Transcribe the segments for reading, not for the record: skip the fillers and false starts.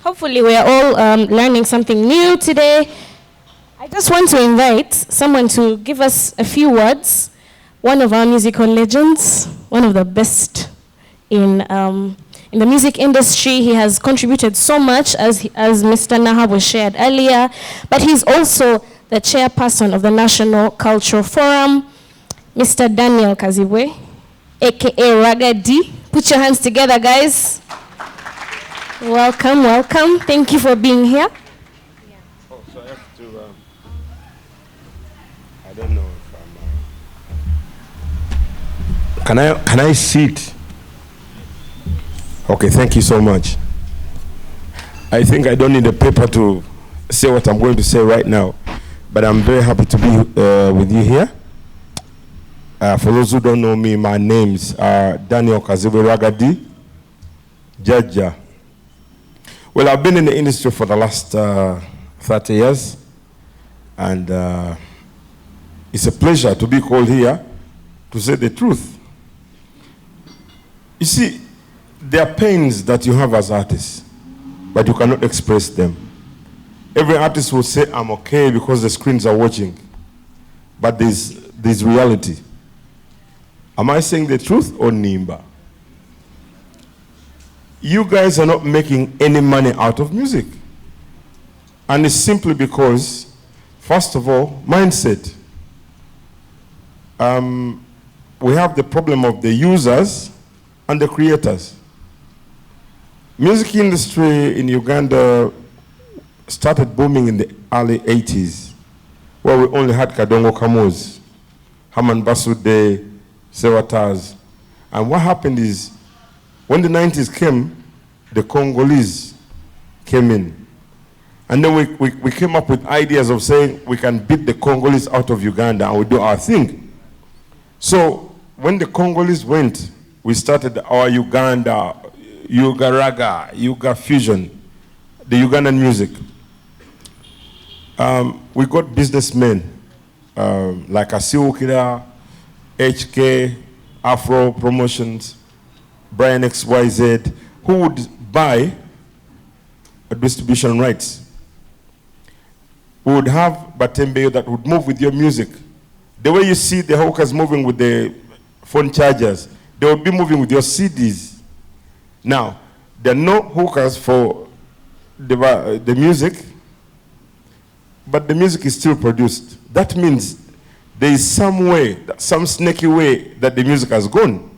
Hopefully we are all learning something new today. I just want to invite someone to give us a few words. One of our musical legends, one of the best in the music industry. He has contributed so much, as Mr. Naha was shared earlier, but he's also the chairperson of the National Cultural Forum, Mr. Daniel Kazibwe, aka Ragga D. Put your hands together, guys. Welcome, welcome. Thank you for being here. Oh, so I have to, I don't know if I'm... Can I sit? Okay, thank you so much. I think I don't need a paper to say what I'm going to say right now, but I'm very happy to be with you here. For those who don't know me, my names are Daniel Kazibwe Ragga D, Jaja. Well, I've been in the industry for the last 30 years, and it's a pleasure to be called here to say the truth. You see, there are pains that you have as artists, but you cannot express them. Every artist will say, I'm okay because the screens are watching, but there's reality. Am I saying the truth or Nimba? You guys are not making any money out of music. And it's simply because, first of all, mindset. We have the problem of the users and the creators. Music industry in Uganda started booming in the early 80s, where we only had Kadongo Kamoz, Haman Basude, Sewataz. And what happened is, when the 90s came, the Congolese came in. And then we came up with ideas of saying we can beat the Congolese out of Uganda and we do our thing. So when the Congolese went, we started our Uganda, Yuga Ragga, Yuga Fusion, the Ugandan music. We got businessmen like Asiwukira, HK, Afro Promotions, Brian XYZ, who would buy distribution rights. We would have Batembe that would move with your music. The way you see the hawkers moving with the phone chargers, they would be moving with your CDs. Now, there are no hookers for the music, but the music is still produced. That means there is some way, some snaky way that the music has gone.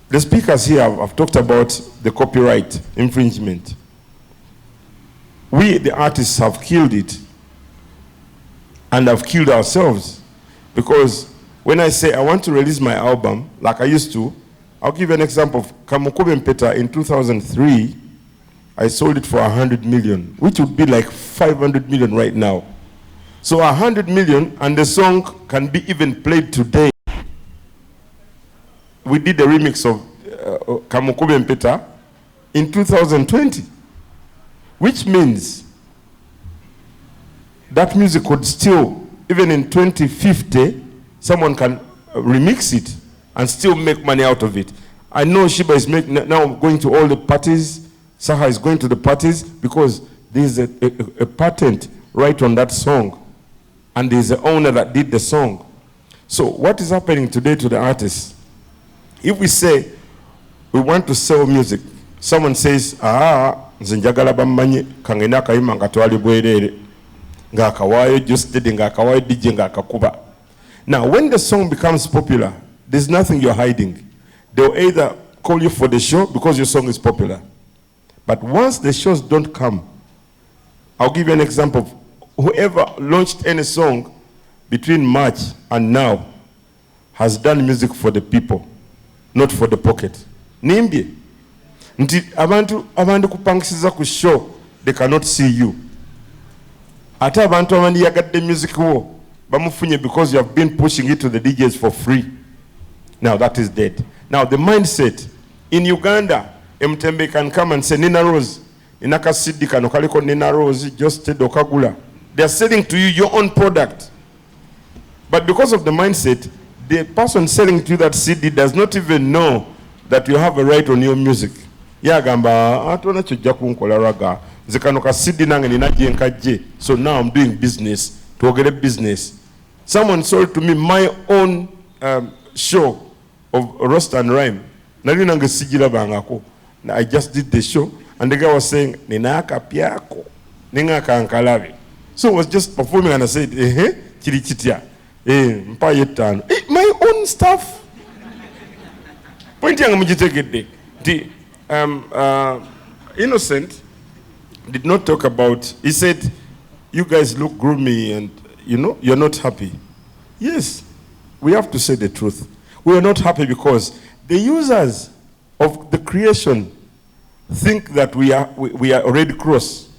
The speakers here have talked about the copyright infringement. We, the artists, have killed it and have killed ourselves, because when I say I want to release my album, like I used to, I'll give you an example of Kamukube Mpeta in 2003. I sold it for 100 million, which would be like 500 million right now. So 100 million, and the song can be even played today. We did the remix of Kamukube Mpeta in 2020, which means that music could still, even in 2050, someone can remix it and still make money out of it. I know Shiba is now going to all the parties, Saha is going to the parties, because there's a patent right on that song, and there's the owner that did the song. So what is happening today to the artists? If we say we want to sell music, someone says, nzinjagala bamanye kangena kayima ngatwali bwerere ngakawayo just did ngakawayo DJ ngakakuba. Now when the song becomes popular, there's nothing you're hiding. They'll either call you for the show because your song is popular. But once the shows don't come, I'll give you an example of whoever launched any song between March and now has done music for the people, not for the pocket. Nimbye. Nti abantu kupangisiza ku show, they cannot see you. Ate abantu abandi yagadde music wo bamufunye because you have been pushing it to the DJs for free. Now that is dead. Now the mindset in Uganda, Mtembe can come and say Nina Rose, inaka CD kano kaliko Nina Rose, just dokagula. They are selling to you your own product. But because of the mindset, the person selling to you that CD does not even know that you have a right on your music. Yagamba, atona chujja kunkola Ragga. Nze kano ka CD nange ninajje nkajje. So now I'm doing business. To business. Someone sold to me my own show of Roast and Rhyme. Nali nange sijila bangako. I just did the show and the guy was saying, Ninaka piako, Ningaka ankalavi. So I was just performing and I said, chirichitia. My own stuff. Point yang mujiteke. The Innocent did not talk about, he said, you guys look gloomy and you're not happy. Yes, we have to say the truth. We are not happy because the users of the creation think that we are already cross.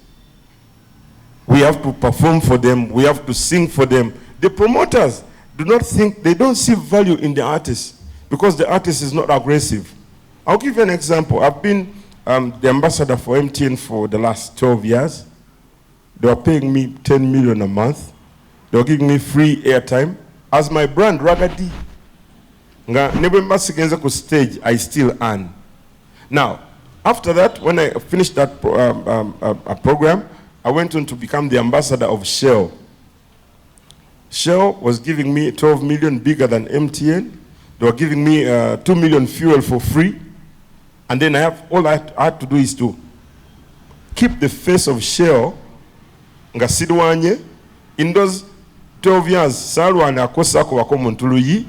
We have to perform for them, we have to sing for them. The promoters do not think, they don't see value in the artist because the artist is not aggressive. I'll give you an example. I've been the ambassador for MTN for the last 12 years. They were paying me 10 million a month. They were giving me free airtime. As my brand, Ragga, never stage, I still earn. Now, after that, when I finished that program, I went on to become the ambassador of Shell. Shell was giving me 12 million, bigger than MTN. They were giving me 2 million fuel for free. And then all I had to do is to keep the face of Shell ngasidwanye in those 12 years salwana akosako wakomontuluyi,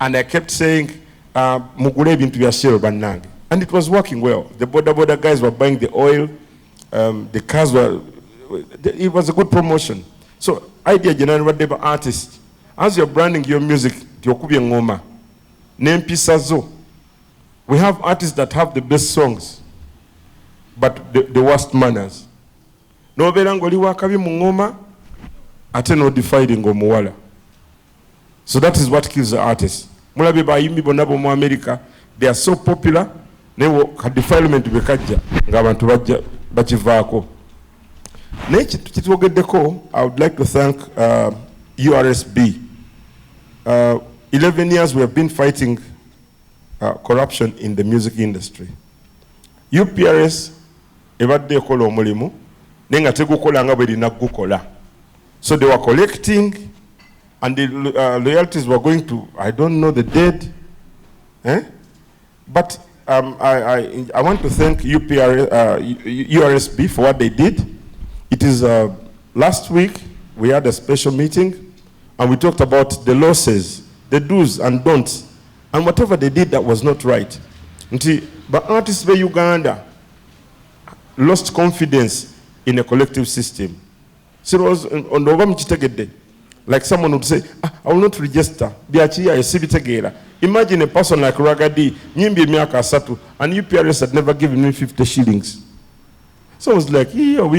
and I kept saying mugule ebintu bya Shell bannange, and it was working well. The border guys were buying the oil, the cars were, it was a good promotion. So idea generally whatever artist, as you're branding your music tyokubye ngoma nempisa zo. We have artists that have the best songs but the worst manners. No belangoli wakabi mungoma ate no dividing omuwala. So that is what kills the artist. Mulabe bayimbi bonabo mu America, they are so popular newo ka defilement bekajja ng'abantu bajja bakivaako. Nechi kitwogeddeko, I would like to thank URSB. 11 years we have been fighting corruption in the music industry. UPRS ebadde ekola omulimu nenga tegukola nga bwe lina gukola. So they were collecting and the loyalties were going to, I don't know the dead. But I want to thank URSB for what they did. It is last week we had a special meeting and we talked about the losses, the do's and don'ts, and whatever they did that was not right. But artists in Uganda lost confidence in a collective system. So it was on the like someone would say, I will not register. Imagine a person like Ragga, and UPRS had never given me 50 shillings. So I was like, so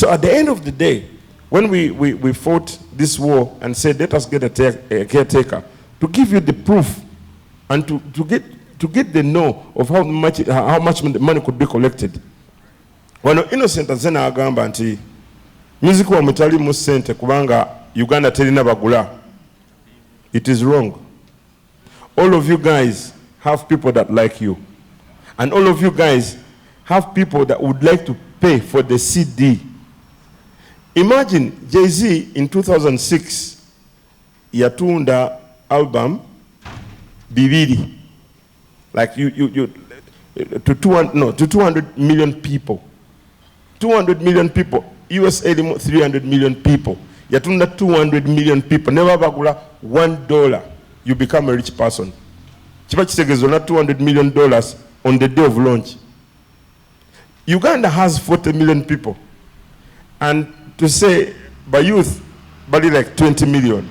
at the end of the day, when we fought this war and said, let us get a caretaker to give you the proof and to get the know of how much money could be collected. Wano Innocent azena agamba nti music wa mutali mu sente kubanga Uganda terina bagula. It is wrong. All of you guys have people that like you. And all of you guys have people that would like to pay for the CD. Imagine Jay-Z in 2006 yatunda album bibiri, like to 200 million people. 200 million people. USA 300 million people. Yatunda 200 million people. Never bagula $1. You become a rich person. Chiba chisegezo na $200 million on the day of launch. Uganda has 40 million people. And to say by youth, but like 20 million.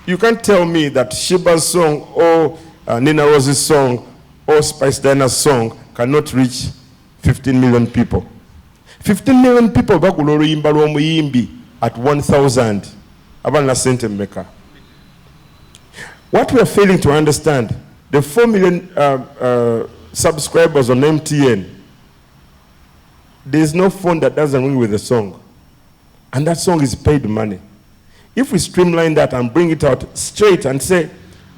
You can't tell me that Sheba's song or Nina Rose's song or Spice Diana's song cannot reach 15 million people. 15 million people bakuloro yimbalo omuyimbi at 1,000. Abana sente maker. What we are failing to understand, the 4 million subscribers on MTN, there is no phone that doesn't ring with a song. And that song is paid money. If we streamline that and bring it out straight and say,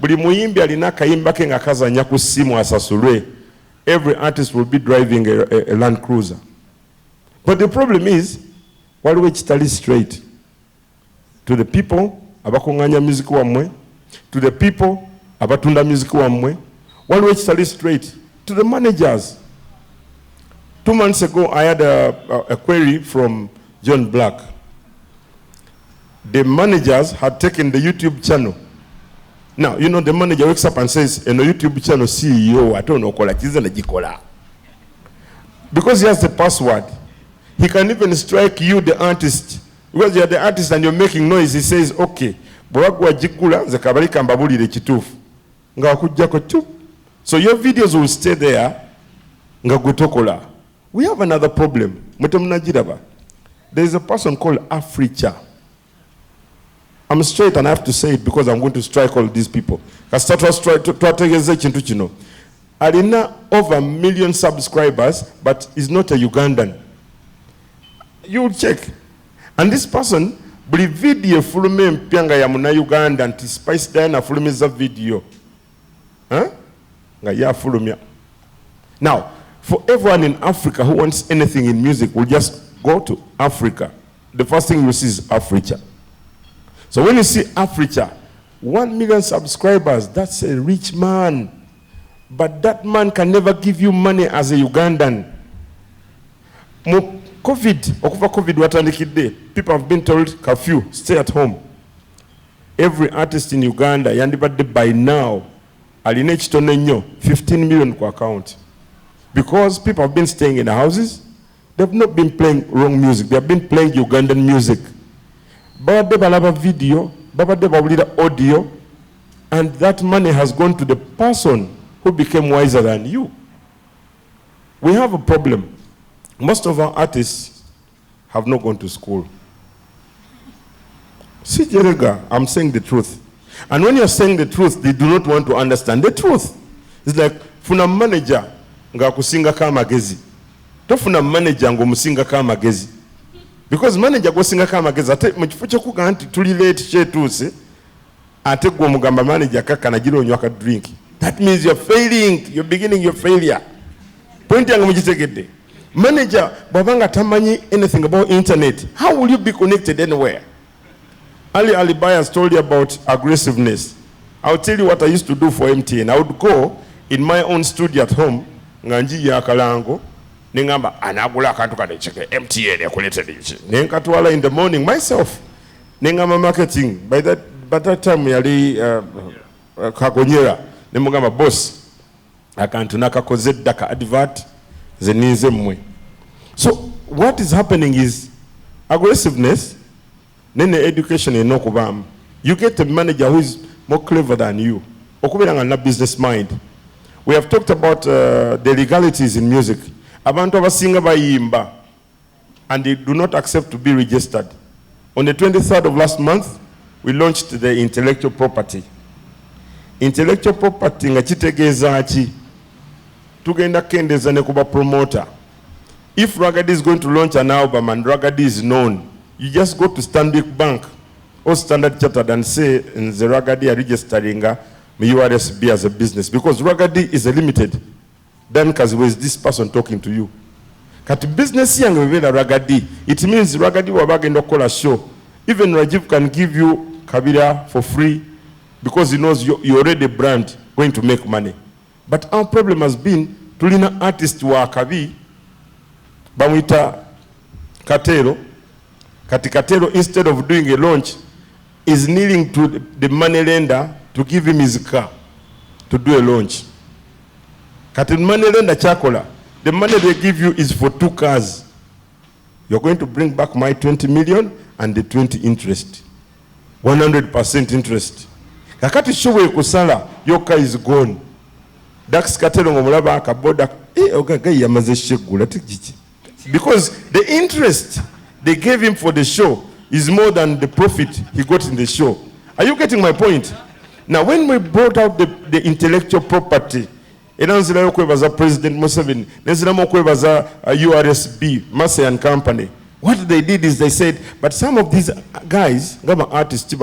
buli muyimbi alina akayimba ke nga kazanya ku ssimu asasulwe. Every artist will be driving a Land Cruiser. But the problem is, waliwo ekitali straight to the people abakunganya music wamwe, to the people abatunda music wamwe, waliwo ekitali straight to the managers. 2 months ago, I had a query from John Black. The managers had taken the YouTube channel. Now, you know, the manager wakes up and says, in the YouTube channel, CEO, I don't know, because he has the password. He can even strike you, the artist. Because you're the artist and you're making noise, he says, okay. So your videos will stay there. We have another problem. There is a person called Africha. I'm straight and I have to say it because I'm going to strike all these people. Alina over 1 million subscribers, but is not a Ugandan. You check. And this person, buli video fulume mpyanga ya muna Uganda anti Spice Diana fulumiza video. Nga ya fulumya. Now, for everyone in Africa who wants anything in music, will just go to Africa. The first thing you see is Africa. So when you see Africa, 1 million subscribers, that's a rich man. But that man can never give you money as a Ugandan. COVID, people have been told curfew, stay at home. Every artist in Uganda, yandibadde by now, aline kitone nnyo 15 million kwa account. Because people have been staying in the houses, they have not been playing wrong music, they have been playing Ugandan music. Babadde balaba video, babadde bawulira audio, and that money has gone to the person who became wiser than you. We have a problem. Most of our artists have not gone to school. See, Ragga, I'm saying the truth. And when you're saying the truth, they do not want to understand the truth. It's like, funa manager nga kusinga ka magezi. Tofuna manager ngo musinga ka magezi. Because manager go singa ka magezi ate mu kifo kyokuga nti tuli late kyetuse ate gwo mugamba manager kaka nagira onywa ka drink. That means you're failing, you're beginning your failure. Point yangu mugitegedde. Manager babanga tamanyi anything about internet, how will you be connected anywhere? Ali Alibayas told you about aggressiveness. I'll tell you what I used to do for MTN. I would go in my own studio at home, nganji ya kalango, ningamba anagula akantu kadecheke MTN yakuleted ichi. Nenkatwala in the morning myself. Ningamba marketing. By that time yali kakonyera. Nemugamba boss akantu nakakoze daka advert zenize mwe. So what is happening is aggressiveness. Then education is no kubam. You get a manager who is more clever than you. Okubiranga na business mind. We have talked about the legalities in music. Abantu abasinga bayimba and they do not accept to be registered. On the 23rd of last month, we launched the intellectual property. Intellectual property nga kitegeeza ki? Tugenda kendeza ne kuba promoter. If Ragga is going to launch an album and Ragga is known, you just go to Stanbic Bank or Standard Chartered and say in the Ragga are registering URSB as a business because Ragga is a limited. Then because with this person talking to you. Kati business yang Ragga, it means Ragga wabagenda kola show. Even Rajiv can give you Kabira for free because he knows you're already a brand going to make money. But our problem has been tulina artist wa Kabi bamwita Katero. Kati Katero, instead of doing a launch, is kneeling to the money lender to give him his car to do a launch. Kati money lender chakola, the money they give you is for 2 cars. You're going to bring back my 20 million and the 20 interest. 100% interest. Kakati showe kusala, your car is gone. Dax Katero ngomulaba akaboda, ogaga yamaze shegula tikiji. Because the interest they gave him for the show is more than the profit he got in the show. Are you getting my point? Now, when we brought out the intellectual property, President Museveni, URSB, Massey and Company, what they did is they said, but some of these guys, artists,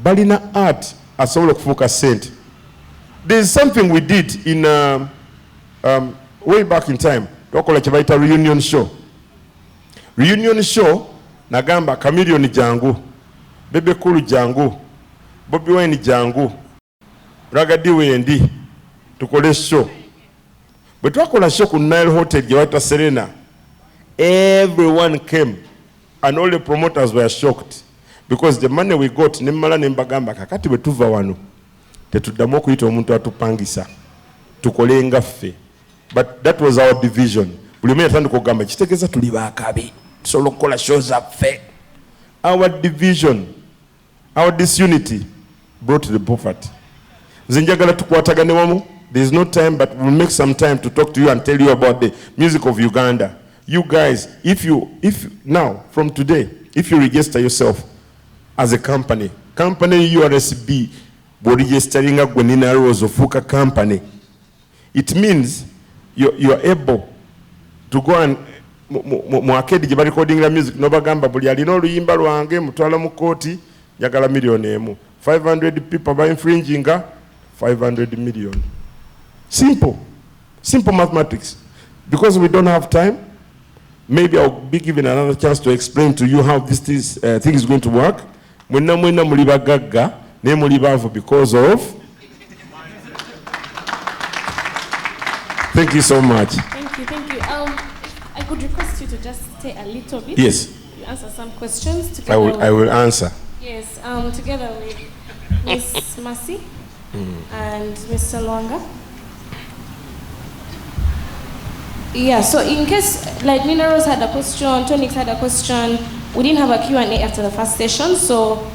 balina art, asobola okufuuka ssente. There is something we did in way back in time. Twakola kye bayita reunion show. Reunion show nagamba Chameleon jangu, Bebe Cool jangu, Bobby Wine jangu, Ragga wendi tukole show. But twakola show ku Nile Hotel gye bayita Serena. Everyone came and all the promoters were shocked because the money we got nemmala nembagamba kakati bwe tuva wano tetuddamu okuyita omuntu atupangisa tukole ngaffe. But that was our division. Buli omu yatandika okugamba kitegeeza tuli baakabi tusobola okukola show zaffe. Our division, our disunity brought the poverty. Nze njagala tukwatagane wamu. There is no time, but we'll make some time to talk to you and tell you about the music of Uganda. You guys, if now, from today, if you register yourself as a company URSB, registering a Gwenina Rose of Fuka company, it means you're able to go and muakedi jiba recording la music no bagamba buli alina oluyimba lwange mutwala mu koti yagala million emu. 500 people by infringing 500 million. Simple mathematics. Because we don't have time, maybe I'll be given another chance to explain to you how this thing is going to work. Mwena muli bagagga ne muli bavu because of. Thank you so much. Thank you. I could request you to just stay a little bit. Yes. You answer some questions together. I will answer. Yes. Together with Miss Mercy and Mr. Lwanga. Yeah, so in case, like Nina Rose had a question, Tonix had a question, we didn't have a Q&A after the first session, so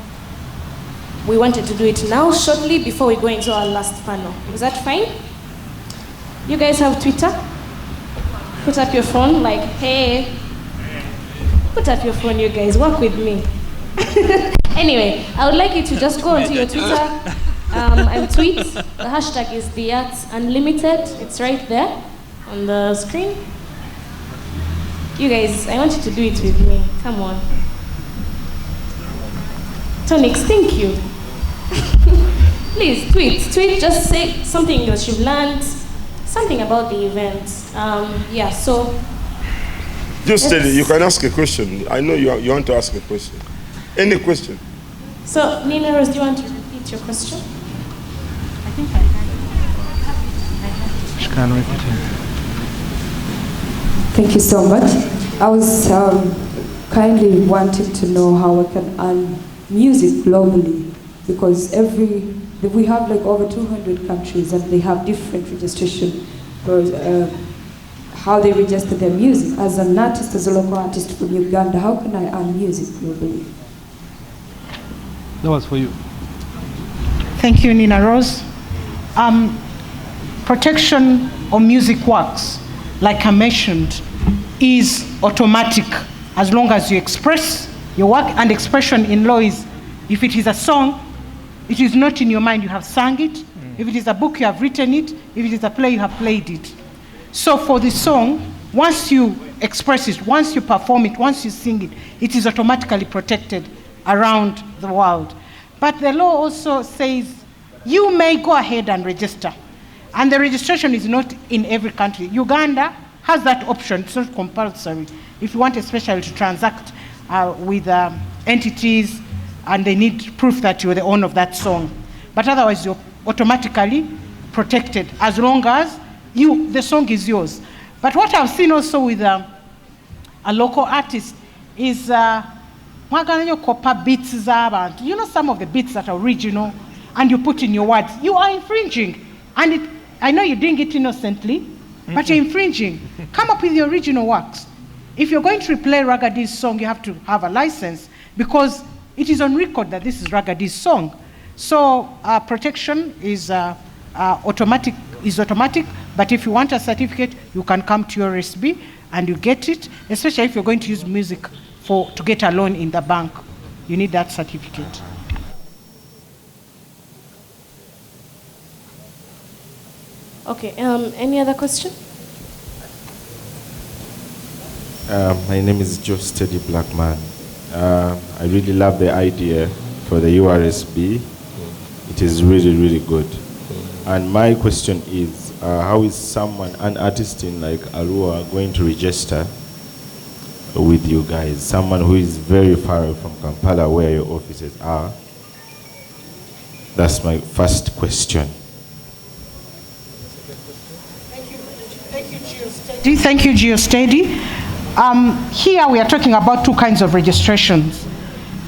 we wanted to do it now, shortly, before we go into our last panel. Is that fine? You guys have Twitter? Put up your phone, like, hey. Put up your phone, you guys, work with me. Anyway, I would like you to just go onto your Twitter and tweet. The hashtag is TheArtsUnlimited. It's right there on the screen. You guys, I want you to do it with me. Come on. Tonix, thank you. Please, tweet, just say something that you've learned, something about the event. Yeah, so. Just tell you can ask a question. I know you want to ask a question. Any question? So, Nina Rose, do you want to repeat your question? I think I can. She can repeat it. Thank you so much. I was kindly wanting to know how we can earn music globally, because we have like over 200 countries and they have different registration for how they register their music. As an artist, as a local artist from Uganda, how can I earn music globally? That was for you. Thank you, Nina Rose. Protection of music works, like I mentioned, is automatic as long as you express your work. And expression in law is, if it is a song, it is not in your mind, you have sung it. If it is a book, you have written it. If it is a play, you have played it. So for the song, once you express it, once you perform it, once you sing it, it is automatically protected around the world. But the law also says you may go ahead and register. And the registration is not in every country. Uganda has that option, it's not compulsory. If you want especially to transact with entities and they need proof that you're the owner of that song. But otherwise you're automatically protected as long as the song is yours. But what I've seen also with a local artist is beats, you know, some of the beats that are original and you put in your words, you are infringing. And I know you're doing it innocently, but you're infringing. Come up with your original works. If you're going to replay Ragga song, you have to have a license because it is on record that this is Ragga song. So protection is automatic, but if you want a certificate, you can come to your SB and you get it, especially if you're going to use music to get a loan in the bank. You need that certificate. Okay, any other question? My name is Joe Steady Blackman. I really love the idea for the URSB. It is really, really good. And my question is, how is someone, an artist in like Arua, going to register with you guys? Someone who is very far away from Kampala, where your offices are. That's my first question. Thank you, GeoSteady. Here we are talking about two kinds of registrations.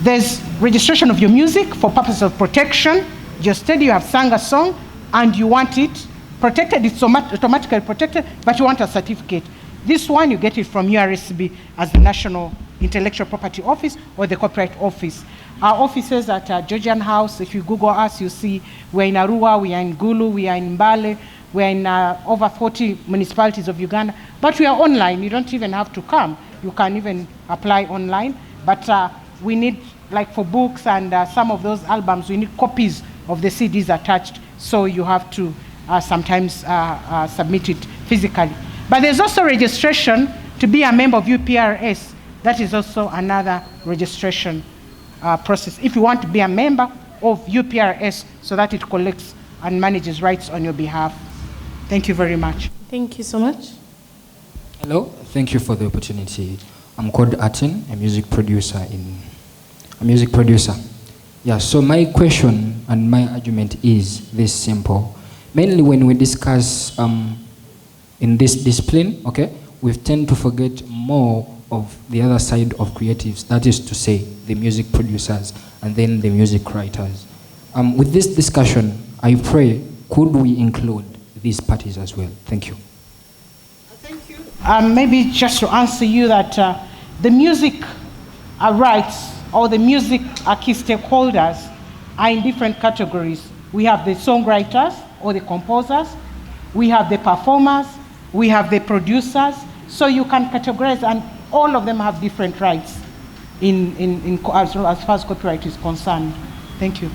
There's registration of your music for purposes of protection. GeoSteady, you have sung a song and you want it protected. It's automatically protected, but you want a certificate. This one, you get it from URSB as the National Intellectual Property Office or the Copyright Office. Our offices at Georgian House, if you Google us, you see we're in Arua, we are in Gulu, we are in Mbale, we are in over 40 municipalities of Uganda, but we are online. You don't even have to come. You can even apply online, but we need, like for books and some of those albums, we need copies of the CDs attached, so you have to sometimes submit it physically. But there's also registration to be a member of UPRS. That is also another registration process. If you want to be a member of UPRS so that it collects and manages rights on your behalf. Thank you very much. Thank you so much. Hello, thank you for the opportunity. I'm called Atin, a music producer. Yeah, so my question and my argument is this simple. Mainly when we discuss in this discipline, okay, we tend to forget more of the other side of creatives, that is to say, the music producers and then the music writers. With this discussion, I pray, could we include these parties as well? Thank you. Thank you. Maybe just to answer you that the music rights or the music key stakeholders are in different categories. We have the songwriters or the composers, we have the performers, we have the producers, so you can categorize, and all of them have different rights as far as copyright is concerned. Thank you.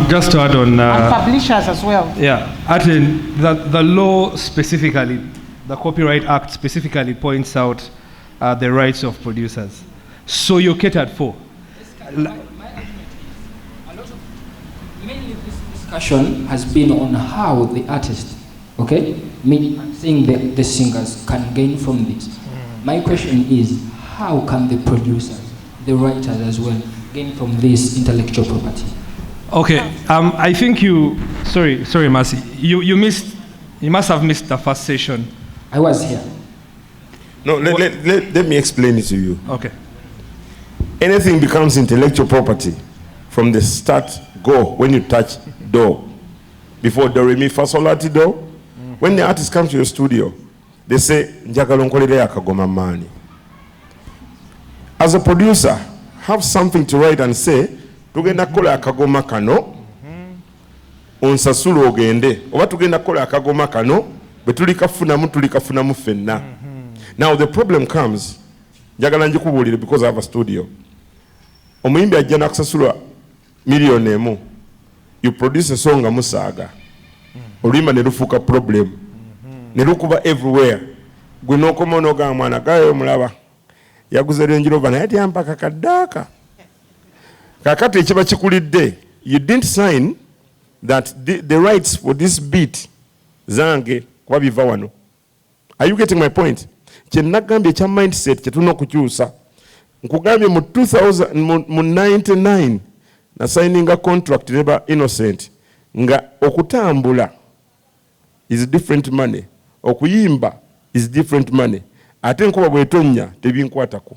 Just to add on... and publishers as well. Yeah, the law specifically, the Copyright Act specifically points out the rights of producers. So you're catered for. Mainly this discussion has been on how the artist, okay, meaning saying the singers can gain from this. My question is, how can the producers, the writers as well, gain from this intellectual property? Okay, I think sorry Mercy, you must have missed the first session. I was here. No, let me explain it to you. Okay. Anything becomes intellectual property from the start, go, when you touch do. Before do, re, mi, fa, sol, la, ti, do. When the artist comes to your studio, they say, njagala nkolere akagoma mani. As a producer, have something to write and say, tugenda kola akagoma kano, onsasula ogende. Oba tugenda kola akagoma kano, betulikafunamu fenna. Now the problem comes, njagala njikubulire because I have a studio. Omuyimbi ajja nakusasula million emu. You produce a song amusaaga. Oluyimba ne lufuuka problem. Ne lukuba everywhere. Gwe n'okoma n'ogamba mwana gayo mulaba. Yaguze Range Rover naye ati ampaka kaddaaka. Kakati ekiba kikulidde, you didn't sign that the rights for this beat zange kuba biva wano. Are you getting my point? Kye nagambye ekya mindset kye tulina okukyusa. Nkugambye mu 1999 na signinga contract neba Innocent nga okutambula is different money, okuyimba is different money, ate nkuba bwetonya tebinkwatako.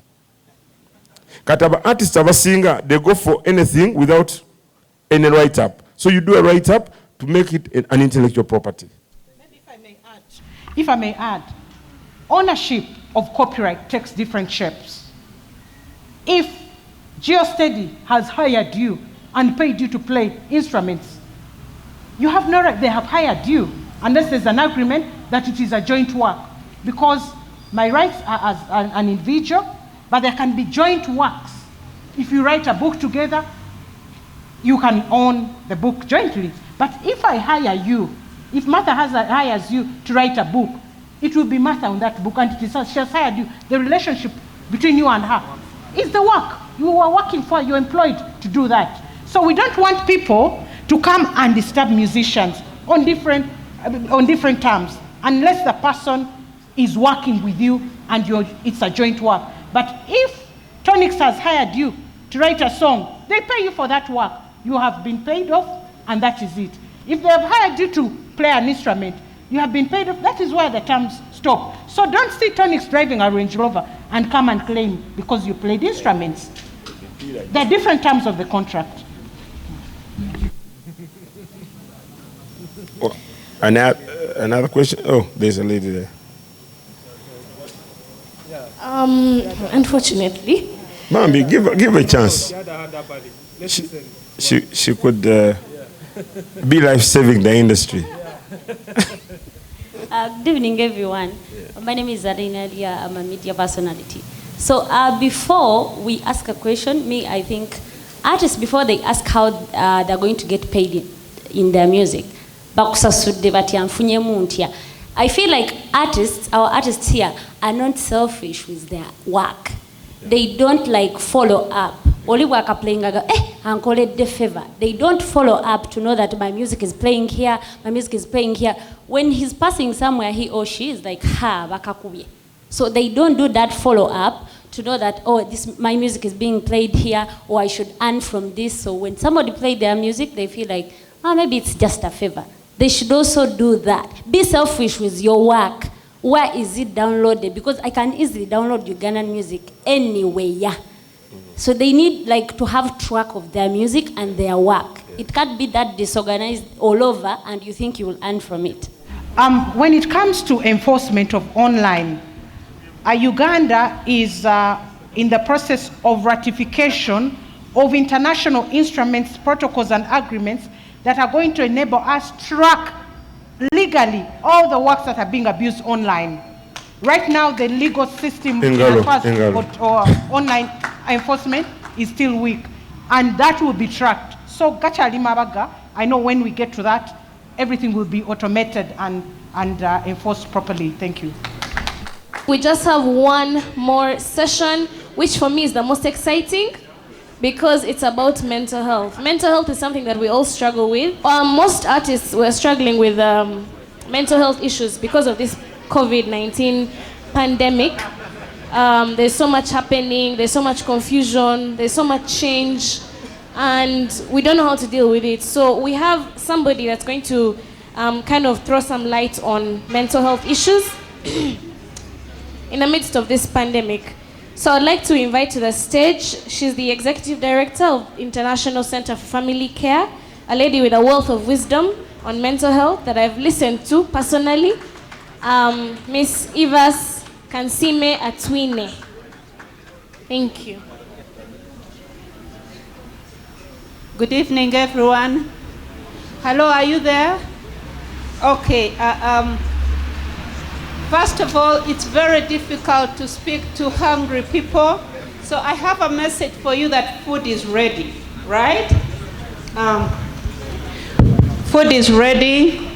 Kataba artists abasinga, they go for anything without any write-up. So you do a write-up to make it an intellectual property. Maybe if I may add, ownership of copyright takes different shapes. If GeoSteady has hired you and paid you to play instruments, you have no right, they have hired you, unless there's an agreement that it is a joint work. Because my rights are as an individual, but there can be joint works. If you write a book together, you can own the book jointly. But if I hire you, if Martha hires you to write a book, it will be Martha on that book, and it is she has hired you. The relationship between you and her is the work. You are working for, you're employed to do that. So we don't want people to come and disturb musicians on different terms, unless the person is working with you and it's a joint work. But if Tonix has hired you to write a song, they pay you for that work. You have been paid off, and that is it. If they have hired you to play an instrument, you have been paid off. That is where the terms stop. So don't see Tonix driving a Range Rover and come and claim because you played instruments. There are different terms of the contract. Oh, another question? Oh, there's a lady there. Unfortunately. Mambi, give her a chance. She could be life-saving the industry. Good evening, everyone. My name is Zarina Lia. I'm a media personality. So before we ask a question, I think artists, before they ask how they're going to get paid in their music, I feel like our artists here are not selfish with their work. They don't like follow up. Only work are playing, uncle de favor. They don't follow up to know that my music is playing here, my music is playing here. When he's passing somewhere, he or she is like, bakakuye. So they don't do that follow up to know that, my music is being played here, or I should earn from this. So when somebody plays their music, they feel like, maybe it's just a favor. They should also do that. Be selfish with your work. Where is it downloaded? Because I can easily download Ugandan music anywhere. So they need to have track of their music and their work. It can't be that disorganized all over and you think you will earn from it. When it comes to enforcement of online, Uganda is in the process of ratification of international instruments, protocols, and agreements that are going to enable us to track legally all the works that are being abused online. Right now, the legal system or online enforcement is still weak, and that will be tracked. So, Gachali Mabaga, I know when we get to that, everything will be automated and enforced properly. Thank you. We just have one more session, which for me is the most exciting, because it's about mental health. Mental health is something that we all struggle with. Most artists were struggling with mental health issues because of this COVID-19 pandemic. There's so much happening, there's so much confusion, there's so much change, and we don't know how to deal with it. So we have somebody that's going to kind of throw some light on mental health issues in the midst of this pandemic. So I'd like to invite to the stage, she's the Executive Director of International Center for Family Care, a lady with a wealth of wisdom on mental health that I've listened to personally, Miss Ivas Kansime Atwine. Thank you. Good evening, everyone. Hello, are you there? Okay. First of all, it's very difficult to speak to hungry people. So I have a message for you that food is ready, right? Food is ready.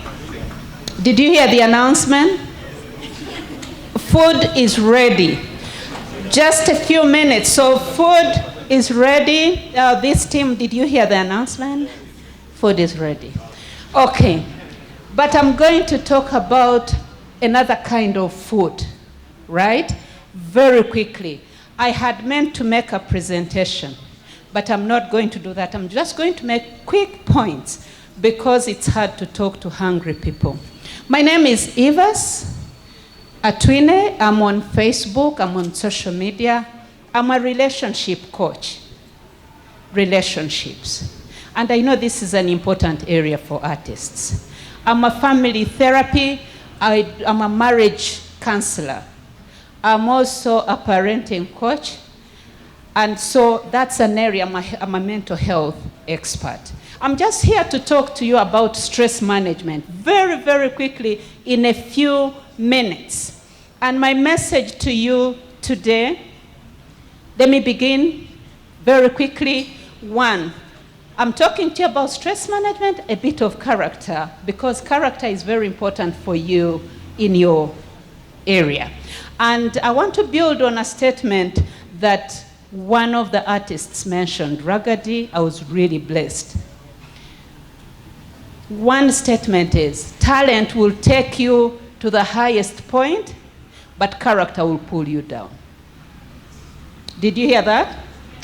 Did you hear the announcement? Food is ready. Just a few minutes. So food is ready. This team, did you hear the announcement? Food is ready. Okay. But I'm going to talk about another kind of food, right? Very quickly. I had meant to make a presentation, but I'm not going to do that. I'm just going to make quick points because it's hard to talk to hungry people. My name is Ivas Atwine. I'm on Facebook, I'm on social media. I'm a relationship coach. Relationships. And I know this is an important area for artists. I'm a family therapy. I'm a marriage counselor. I'm also a parenting coach. And so that's an area, I'm a mental health expert. I'm just here to talk to you about stress management very, very quickly in a few minutes. And my message to you today, let me begin very quickly. One, I'm talking to you about stress management, a bit of character, because character is very important for you in your area. And I want to build on a statement that one of the artists mentioned, Ragga, I was really blessed. One statement is, talent will take you to the highest point, but character will pull you down. Did you hear that?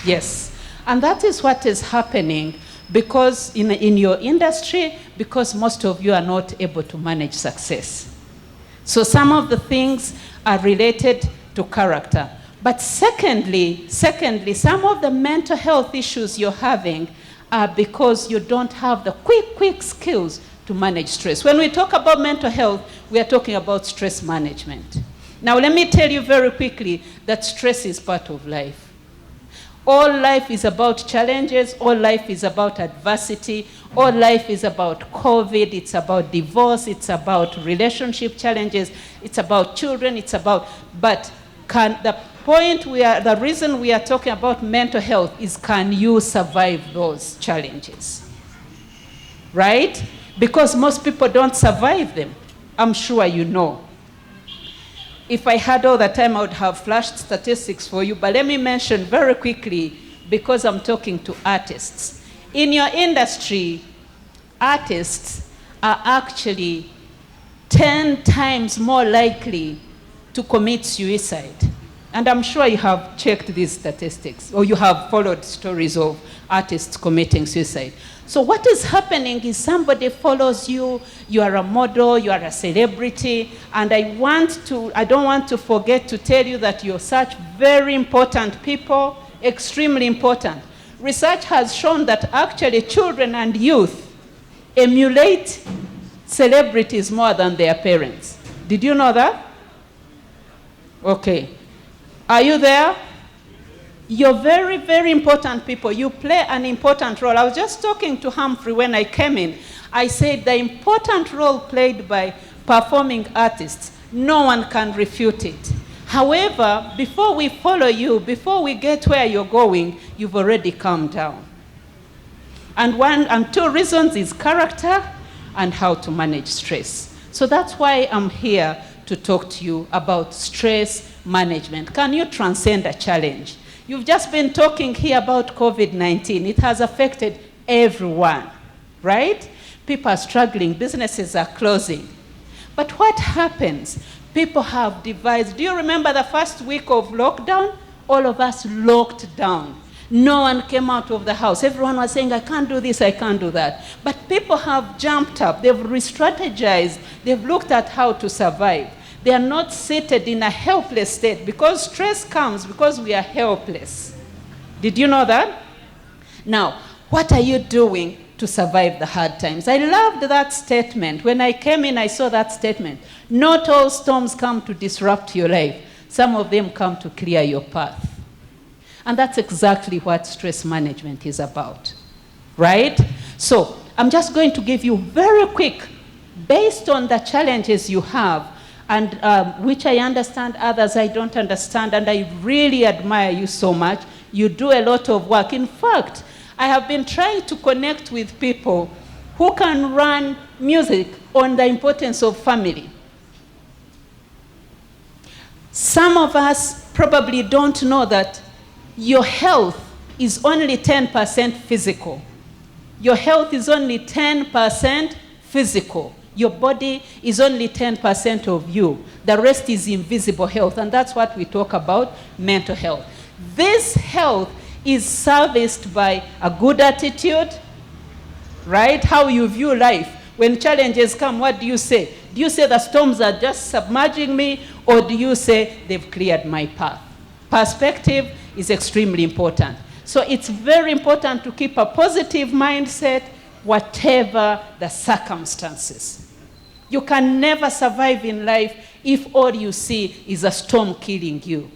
Yes. And that is what is happening because in your industry, because most of you are not able to manage success. So some of the things are related to character. But secondly, some of the mental health issues you're having are because you don't have the quick skills to manage stress. When we talk about mental health, we are talking about stress management. Now, let me tell you very quickly that stress is part of life. All life is about challenges. All life is about adversity. All life is about COVID. It's about divorce. It's about relationship challenges. It's about children. But the reason we are talking about mental health is, can you survive those challenges? Right? Because most people don't survive them. I'm sure you know. If I had all the time, I would have flashed statistics for you, but let me mention very quickly, because I'm talking to artists. In your industry, artists are actually 10 times more likely to commit suicide. And I'm sure you have checked these statistics, or you have followed stories of artists committing suicide. So what is happening is somebody follows you, you are a model, you are a celebrity, and I don't want to forget to tell you that you're such very important people, extremely important. Research has shown that actually children and youth emulate celebrities more than their parents. Did you know that? Okay. Are you there? You're very, very important people. You play an important role. I was just talking to Humphrey when I came in. I said the important role played by performing artists, no one can refute it. However, before we follow you, before we get where you're going, you've already calmed down. And two reasons is character and how to manage stress. So that's why I'm here to talk to you about stress management. Can you transcend a challenge? You've just been talking here about COVID-19. It has affected everyone, right? People are struggling, businesses are closing. But what happens? People have devised. Do you remember the first week of lockdown? All of us locked down. No one came out of the house. Everyone was saying, I can't do this, I can't do that. But people have jumped up. They've re-strategized. They've looked at how to survive. They are not seated in a helpless state, because stress comes because we are helpless. Did you know that? Now, what are you doing to survive the hard times? I loved that statement. When I came in, I saw that statement. Not all storms come to disrupt your life. Some of them come to clear your path. And that's exactly what stress management is about, right? So I'm just going to give you very quick, based on the challenges you have, and which I understand, others I don't understand, and I really admire you so much. You do a lot of work. In fact, I have been trying to connect with people who can run music on the importance of family. Some of us probably don't know that your health is only 10% physical. Your health is only 10% physical. Your body is only 10% of you. The rest is invisible health, and that's what we talk about, mental health. This health is serviced by a good attitude, right? How you view life. When challenges come, what do you say? Do you say the storms are just submerging me, or do you say they've cleared my path? Perspective is extremely important. So it's very important to keep a positive mindset, whatever the circumstances. You can never survive in life if all you see is a storm killing you.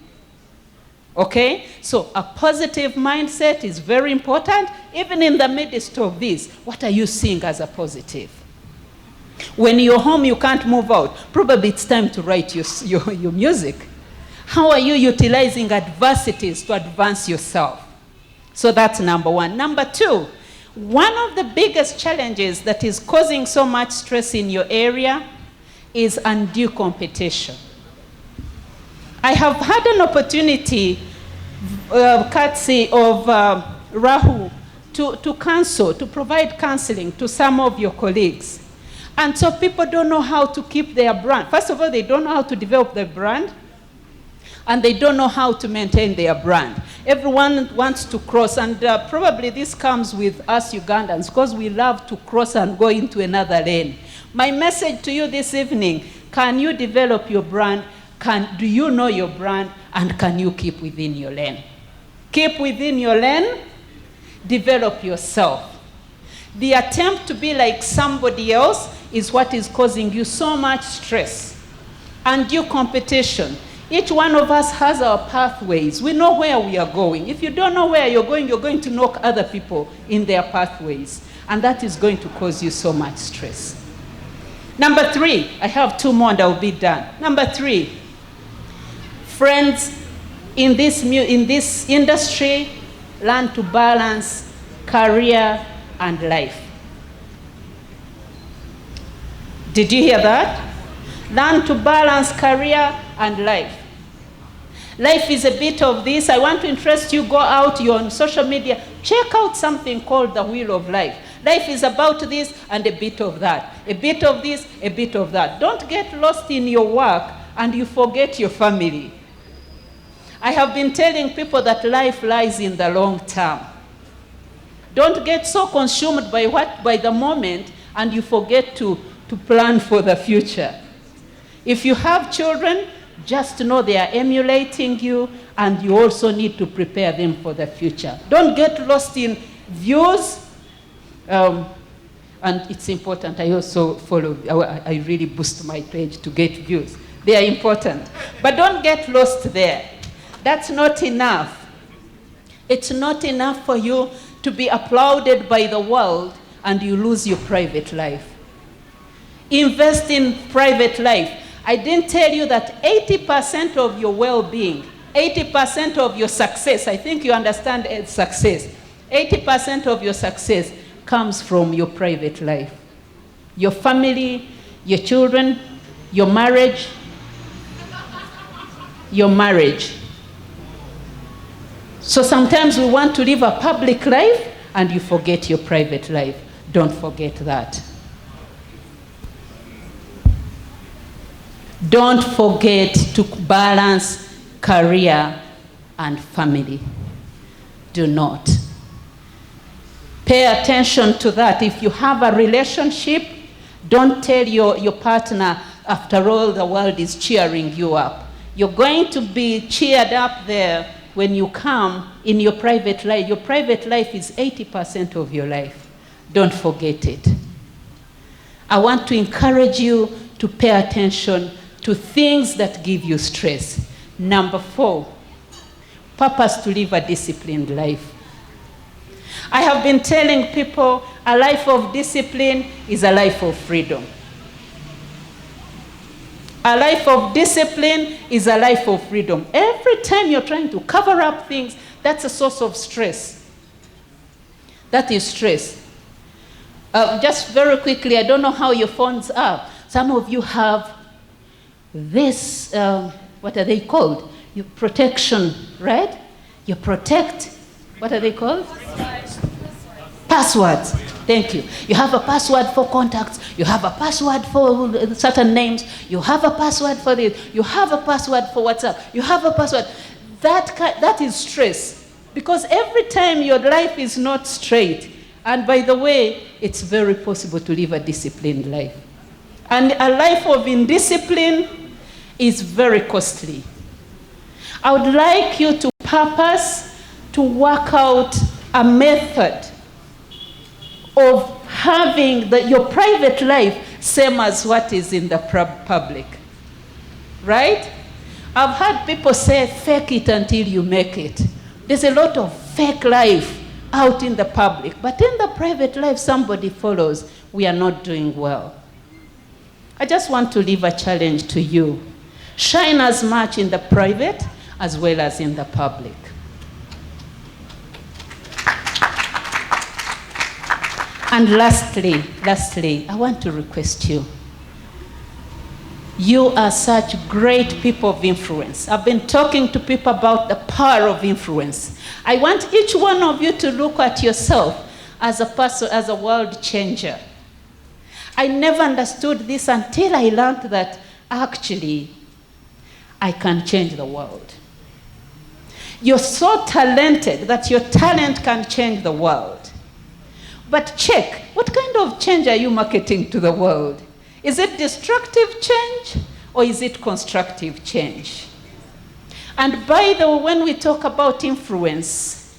Okay? So a positive mindset is very important. Even in the midst of this, what are you seeing as a positive? When you're home, you can't move out. Probably it's time to write your music. How are you utilizing adversities to advance yourself? So that's number one. Number two, one of the biggest challenges that is causing so much stress in your area is undue competition. I have had an opportunity courtesy of Rahu to counsel, to provide counseling to some of your colleagues. And so people don't know how to keep their brand. First of all, they don't know how to develop their brand, and they don't know how to maintain their brand. Everyone wants to cross, and probably this comes with us Ugandans, because we love to cross and go into another lane. My message to you this evening, can you develop your brand? Do you know your brand? And can you keep within your lane? Keep within your lane, develop yourself. The attempt to be like somebody else is what is causing you so much stress. Undue competition. Each one of us has our pathways. We know where we are going. If you don't know where you're going to knock other people in their pathways. And that is going to cause you so much stress. Number 3, I have 2 more and I'll be done. Number 3, friends, in this industry, learn to balance career and life. Did you hear that? Learn to balance career and life. Life is a bit of this. I want to interest you, go out, you're on social media, check out something called the Wheel of Life. Life is about this and a bit of that. A bit of this, a bit of that. Don't get lost in your work and you forget your family. I have been telling people that life lies in the long term. Don't get so consumed by the moment and you forget to plan for the future. If you have children, just know they are emulating you, and you also need to prepare them for the future. Don't get lost in views. And it's important. I also follow, I really boost my page to get views. They are important. But don't get lost there. That's not enough. It's not enough for you to be applauded by the world and you lose your private life. Invest in private life. I didn't tell you that 80% of your well-being, 80% of your success, I think you understand success, 80% of your success comes from your private life. Your family, your children, your marriage. Your marriage. So sometimes we want to live a public life and you forget your private life. Don't forget that. Don't forget to balance career and family. Do not. Pay attention to that. If you have a relationship, don't tell your partner, after all, the world is cheering you up. You're going to be cheered up there when you come in your private life. Your private life is 80% of your life. Don't forget it. I want to encourage you to pay attention to things that give you stress. Number 4, purpose to live a disciplined life. I have been telling people a life of discipline is a life of freedom. A life of discipline is a life of freedom. Every time you're trying to cover up things, that's a source of stress. That is stress. Just very quickly, I don't know how your phones are. Some of you have this, what are they called? Your protection, right? You protect, what are they called? Passwords. Thank you. You have a password for contacts. You have a password for certain names. You have a password for this. You have a password for WhatsApp. You have a password. That is stress. Because every time your life is not straight, and by the way, it's very possible to live a disciplined life. And a life of indiscipline is very costly. I would like you to purpose to work out a method of having your private life same as what is in the public. Right? I've heard people say, fake it until you make it. There's a lot of fake life out in the public, but in the private life, somebody follows. We are not doing well. I just want to leave a challenge to you. Shine as much in the private as well as in the public. And lastly, I want to request you. You are such great people of influence. I've been talking to people about the power of influence. I want each one of you to look at yourself as a person, as a world changer. I never understood this until I learned that actually I can change the world. You're so talented that your talent can change the world. But check, what kind of change are you marketing to the world? Is it destructive change or is it constructive change? And by the way, when we talk about influence,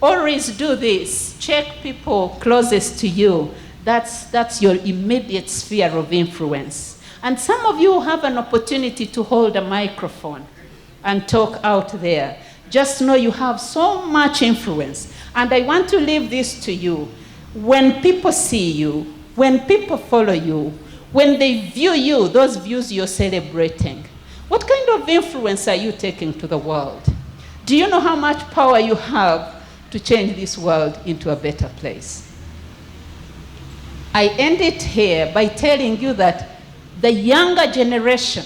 always do this. Check people closest to you. That's your immediate sphere of influence. And some of you have an opportunity to hold a microphone and talk out there. Just know you have so much influence. And I want to leave this to you. When people see you, when people follow you, when they view you, those views you're celebrating, what kind of influence are you taking to the world? Do you know how much power you have to change this world into a better place? I end it here by telling you that the younger generation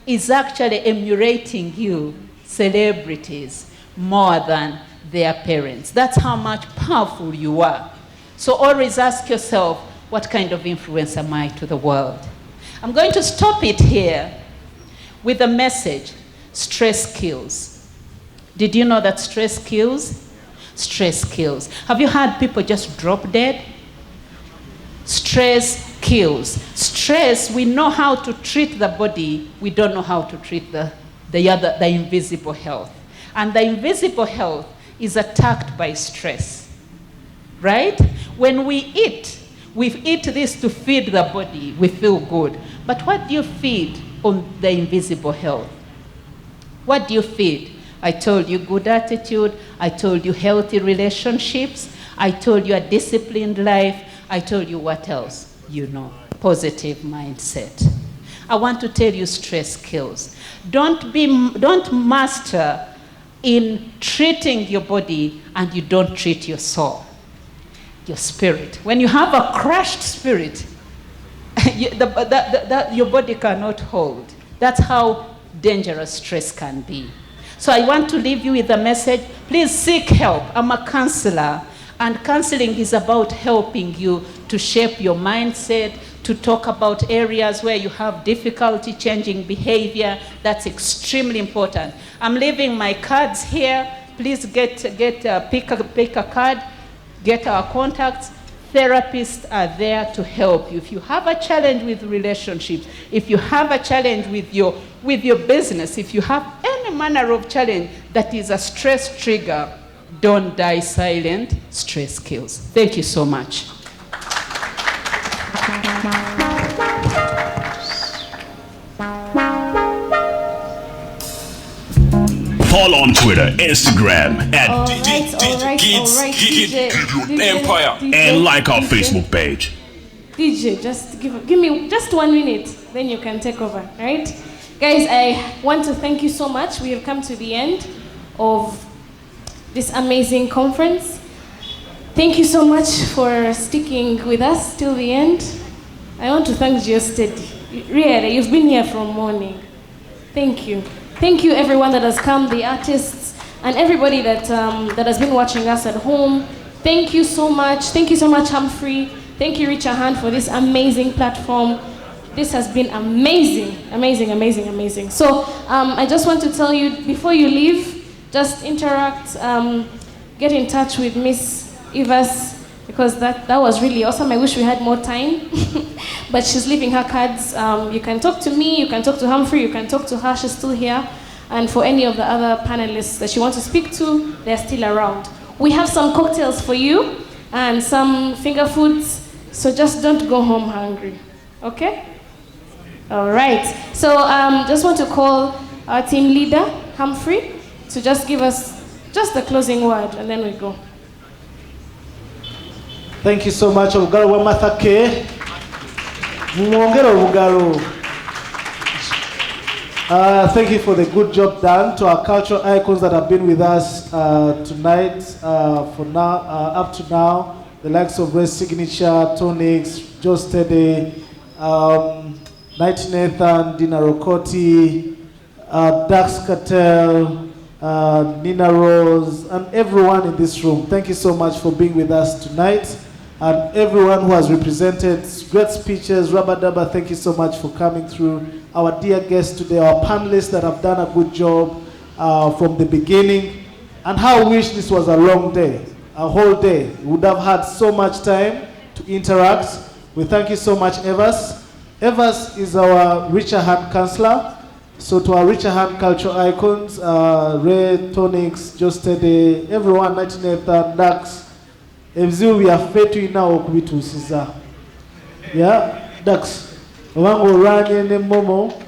is actually emulating you, celebrities, more than their parents. That's how much powerful you are. So always ask yourself, what kind of influence am I to the world? I'm going to stop it here with a message: stress kills. Did you know that stress kills? Stress kills. Have you had people just drop dead? Stress kills. Stress, we know how to treat the body, we don't know how to treat the invisible health. And the invisible health is attacked by stress, right? When we eat this to feed the body, we feel good. But what do you feed on the invisible health? What do you feed? I told you good attitude. I told you healthy relationships. I told you a disciplined life. I told you what else? You know, positive mindset. I want to tell you stress kills. Don't master in treating your body and you don't treat your soul, your spirit. When you have a crushed spirit, your body cannot hold. That's how dangerous stress can be. So I want to leave you with a message. Please seek help. I'm a counselor, and counseling is about helping you to shape your mindset, to talk about areas where you have difficulty changing behavior. That's extremely important. I'm leaving my cards here. Please pick a card, get our contacts. Therapists are there to help you. If you have a challenge with relationships, if you have a challenge with your business, if you have any manner of challenge that is a stress trigger, don't die silent. Stress kills. Thank you so much. Follow on Twitter, Instagram at DJ Empire, and like our Facebook page. DJ, just give me just 1 minute, then you can take over, right? Guys, I want to thank you so much. We have come to the end of this amazing conference. Thank you so much for sticking with us till the end. I want to thank GeoSteady. Really, you've been here from morning. Thank you. Thank you everyone that has come, the artists, and everybody that has been watching us at home. Thank you so much. Thank you so much, Humphrey. Thank you, Richard Hand, for this amazing platform. This has been amazing, amazing, amazing, amazing. So I just want to tell you, before you leave, just interact, get in touch with Miss Evas, because that was really awesome. I wish we had more time, but she's leaving her cards. You can talk to me, you can talk to Humphrey, you can talk to her, she's still here. And for any of the other panelists that you want to speak to, they're still around. We have some cocktails for you and some finger foods, so just don't go home hungry, okay? All right, so just want to call our team leader, Humphrey, to just give us just the closing word, and then we go. Thank you so much, Obugalo wa Mathake. Mwongero Obugalo. Thank you for the good job done to our cultural icons that have been with us tonight, for now, up to now, the likes of Red Signature, Tonix, GeoSteady, Night Nathan, Dina Rokoti, Dax Cartel, Nina Rose, and everyone in this room. Thank you so much for being with us tonight. And everyone who has represented great speeches, Rabba Dabba, thank you so much for coming through. Our dear guests today, our panelists that have done a good job from the beginning. And how I wish this was a long day, a whole day. We would have had so much time to interact. We thank you so much, Evers. Evers is our Richer Hand counselor. So to our Richer Hand cultural icons, Ray, Tonix, Just Tede, everyone, 1980, Dax, Evzil, we are faithful now okubitusiza. Yeah, Dax. Wango ranye ne momo.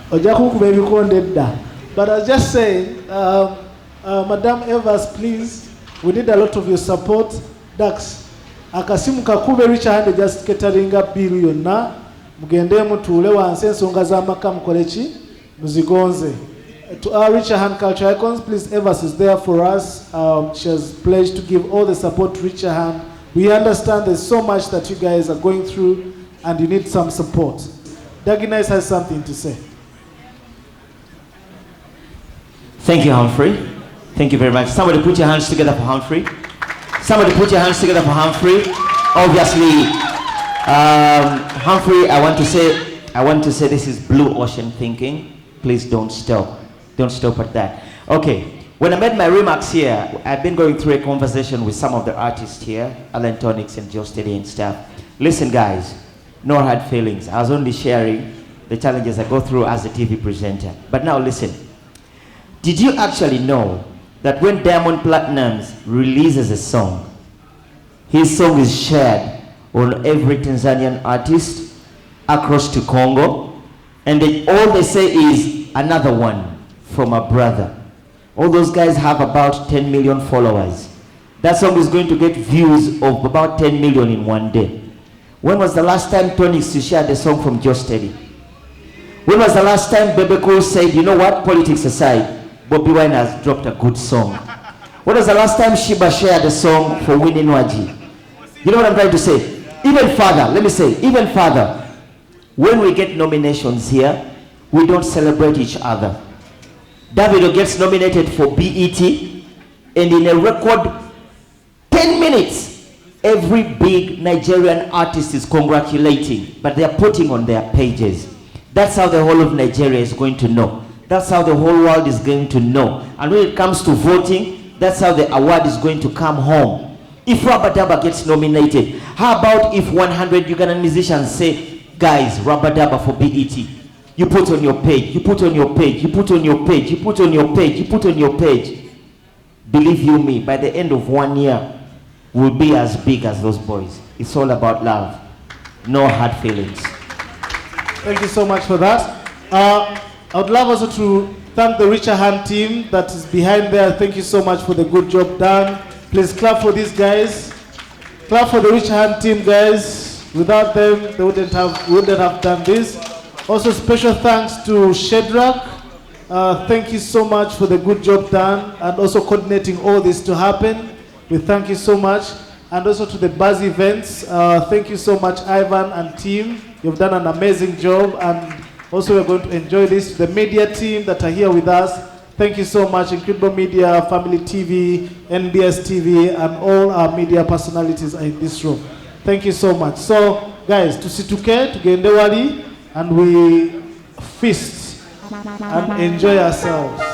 Ojaku baby konded da. But I was just saying, Madam Evers, please, we need a lot of your support. Dax. Akasimu kakube Richer Hand just catering up billion na. Mugende mutule wanse ensonga z'amaka mukolechi muzigonze. To our Richer Hand culture icons, please, Evers is there for us. She has pledged to give all the support to Richer Hand. We understand there's so much that you guys are going through and you need some support. Daginais has something to say. Thank you, Humphrey. Thank you very much. Somebody put your hands together for Humphrey. Somebody put your hands together for Humphrey. Obviously, Humphrey, I want to say this is blue ocean thinking. Please don't stop. Don't stop at that. Okay, when I made my remarks here, I've been going through a conversation with some of the artists here, Alan Tonix and Joe Steady and stuff. Listen, guys, no hard feelings. I was only sharing the challenges I go through as a TV presenter. But now listen. Did you actually know that when Diamond Platnumz releases a song, his song is shared on every Tanzanian artist across to Congo, and all they say is another one from a brother. All those guys have about 10 million followers. That song is going to get views of about 10 million in one day. When was the last time Tonix shared a song from Joe Steady? When was the last time Bebe Cool said, you know what, politics aside, Bobby Wine has dropped a good song? When was the last time Shiba shared a song for Winnie Nwaji? You know what I'm trying to say? Even further, let me say, even further, when we get nominations here, we don't celebrate each other. Davido gets nominated for BET, and in a record 10 minutes, every big Nigerian artist is congratulating, but they are putting on their pages. That's how the whole of Nigeria is going to know. That's how the whole world is going to know. And when it comes to voting, that's how the award is going to come home. If Rabba Dabba gets nominated, how about if 100 Ugandan musicians say, guys, Rabba Dabba for BET? You put on your page, you put on your page, you put on your page, you put on your page, you put on your page. Believe you me, by the end of 1 year, we'll be as big as those boys. It's all about love. No hard feelings. Thank you so much for that. I would love also to thank the Richer Hand team that is behind there. Thank you so much for the good job done. Please clap for these guys. Clap for the Richer Hand team, guys. Without them, they wouldn't have done this. Also, special thanks to Shedrack. Thank you so much for the good job done and also coordinating all this to happen. We thank you so much. And also to the Buzz Events. Thank you so much, Ivan and team. You've done an amazing job. And also, we're going to enjoy this. The media team that are here with us, thank you so much. Incredible Media, Family TV, NBS TV, and all our media personalities are in this room. Thank you so much. So, guys, tusituke, tugende wali, and we feast and enjoy ourselves.